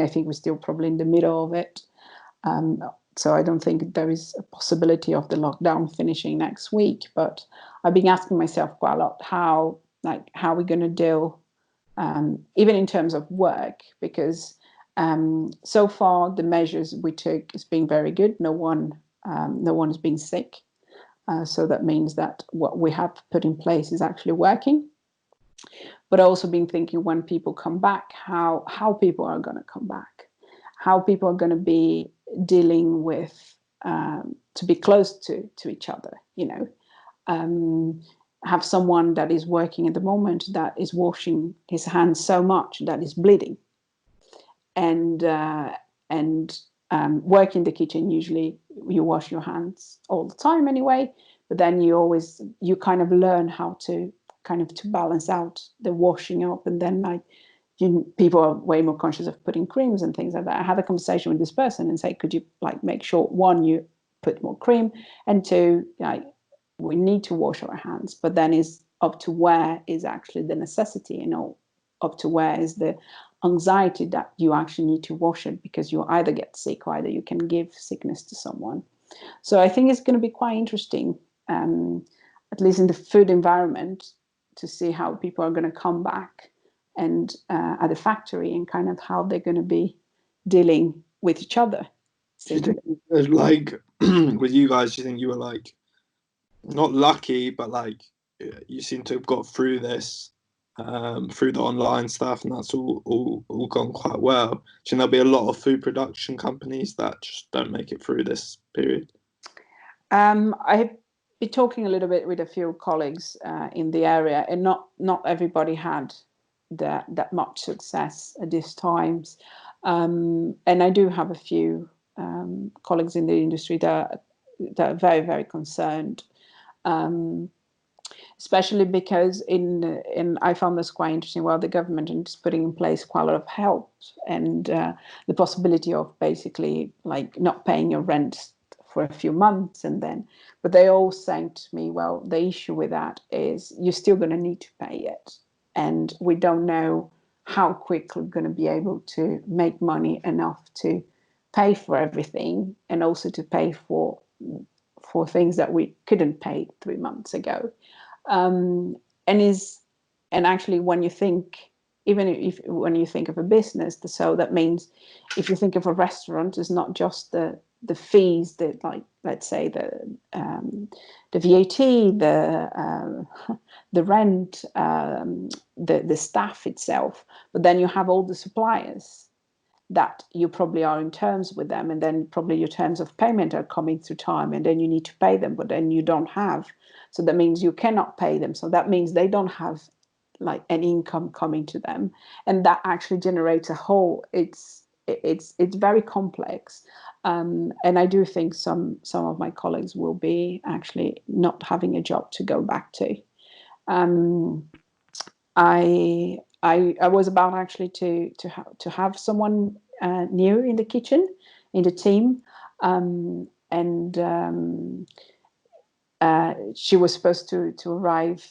I think we're still probably in the middle of it. So I don't think there is a possibility of the lockdown finishing next week. But I've been asking myself quite a lot how we're going to deal, even in terms of work, because so far the measures we took has been very good. No one has been sick. So that means that what we have put in place is actually working. But I've also been thinking, when people come back, how people are going to come back, how people are going to be dealing with, to be close to each other, have someone that is working at the moment that is washing his hands so much that is bleeding, and work in the kitchen. Usually you wash your hands all the time anyway, but then you kind of learn how to balance out the washing up, and then people are way more conscious of putting creams and things like that. I had a conversation with this person and say, could you make sure, one, you put more cream, and two, we need to wash our hands, but then is up to where is actually the necessity, up to where is the anxiety that you actually need to wash it, because you either get sick or either you can give sickness to someone. So I think it's going to be quite interesting, at least in the food environment, to see how people are going to come back and at the factory, and kind of how they're going to be dealing with each other. Do you think, with you guys, do you think you were not lucky, but you seem to have got through this, through the online stuff, and that's all gone quite well? Do you think there'll be a lot of food production companies that just don't make it through this period? I have been talking a little bit with a few colleagues in the area, and not everybody had that much success at these times. And I do have a few colleagues in the industry that are very, very concerned, especially because I found this quite interesting. Well, the government is putting in place quite a lot of help, and the possibility of basically not paying your rent for a few months, but they all saying to me, well, the issue with that is you're still going to need to pay it, and we don't know how quickly we're going to be able to make money enough to pay for everything, and also to pay for things that we couldn't pay 3 months ago. And actually, when you think, when you think of a business, so that means if you think of a restaurant, it's not just the fees, that let's say the VAT, the rent, the staff itself, but then you have all the suppliers that you probably are in terms with them, and then probably your terms of payment are coming through time, and then you need to pay them, but then you don't have. So that means you cannot pay them. So that means they don't have an income coming to them, and that actually generates a whole. It's very complex, and I do think some of my colleagues will be actually not having a job to go back to. I was about actually to have someone new in the kitchen, in the team, and she was supposed to arrive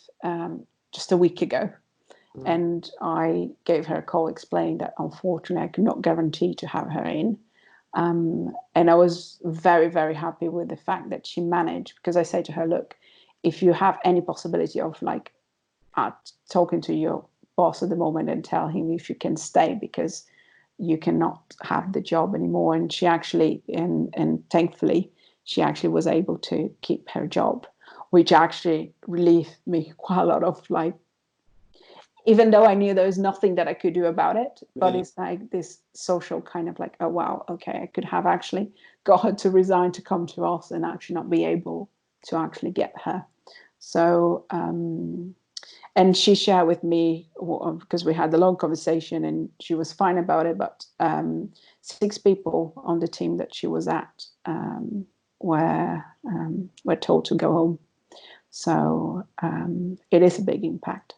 just a week ago. And I gave her a call explaining that unfortunately I could not guarantee to have her in. And I was very, very happy with the fact that she managed, because I said to her, look, if you have any possibility of talking to your boss at the moment and tell him if you can stay, because you cannot have the job anymore. And she actually, and thankfully, she actually was able to keep her job, which actually relieved me quite a lot of even though I knew there was nothing that I could do about it, but it's this social kind of oh, wow, okay, I could have actually got her to resign to come to us and actually not be able to actually get her. So, and she shared with me, because we had a long conversation and she was fine about it, but 6 people on the team that she was at were told to go home. So it is a big impact.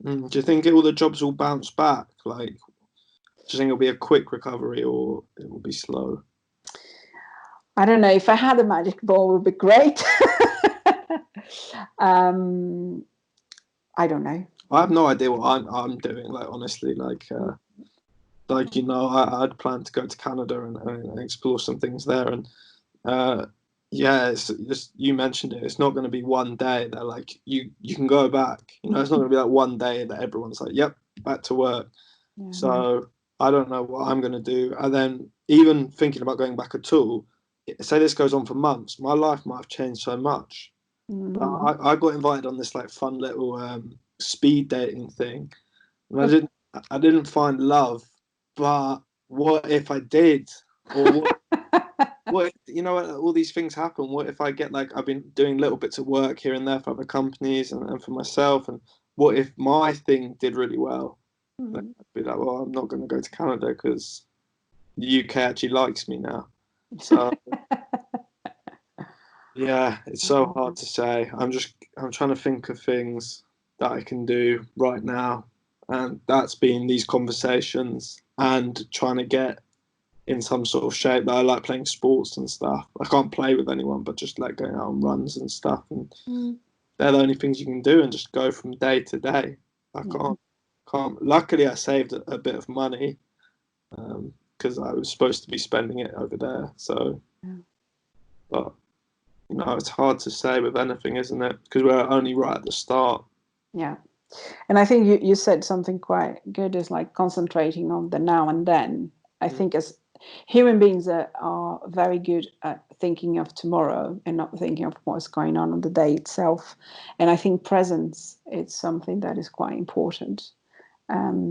Do you think all the jobs will bounce back? Do you think it'll be a quick recovery, or it will be slow? I don't know. If I had a magic ball, it would be great. I don't know. I have no idea what I'm doing. Honestly, like, I'd planned to go to Canada and explore some things there. And yeah, it's just, you mentioned it. It's not going to be one day that like you can go back. It's not going to be like one day that everyone's like, "Yep, back to work." Yeah. So I don't know what I'm going to do. And then even thinking about going back at all, say this goes on for months, my life might have changed so much. I got invited on this like fun little speed dating thing, and I didn't find love. But what if I did? Or what if, all these things happen? What if I get like, I've been doing little bits of work here and there for other companies and for myself, and what if my thing did really well? I'd be like, well, I'm not going to go to Canada because the UK actually likes me now. So yeah, it's so hard to say. I'm trying to think of things that I can do right now, and that's been these conversations and trying to get in some sort of shape. That I like playing sports and stuff. I can't play with anyone, but just like going out on runs and stuff, and they're the only things you can do, and just go from day to day. I can't. Luckily, I saved a bit of money because I was supposed to be spending it over there. So, but it's hard to say with anything, isn't it? Because we're only right at the start. Yeah. And I think you said something quite good, is like concentrating on the now and then. I think as human beings are very good at thinking of tomorrow and not thinking of what's going on the day itself. And I think presence is something that is quite important.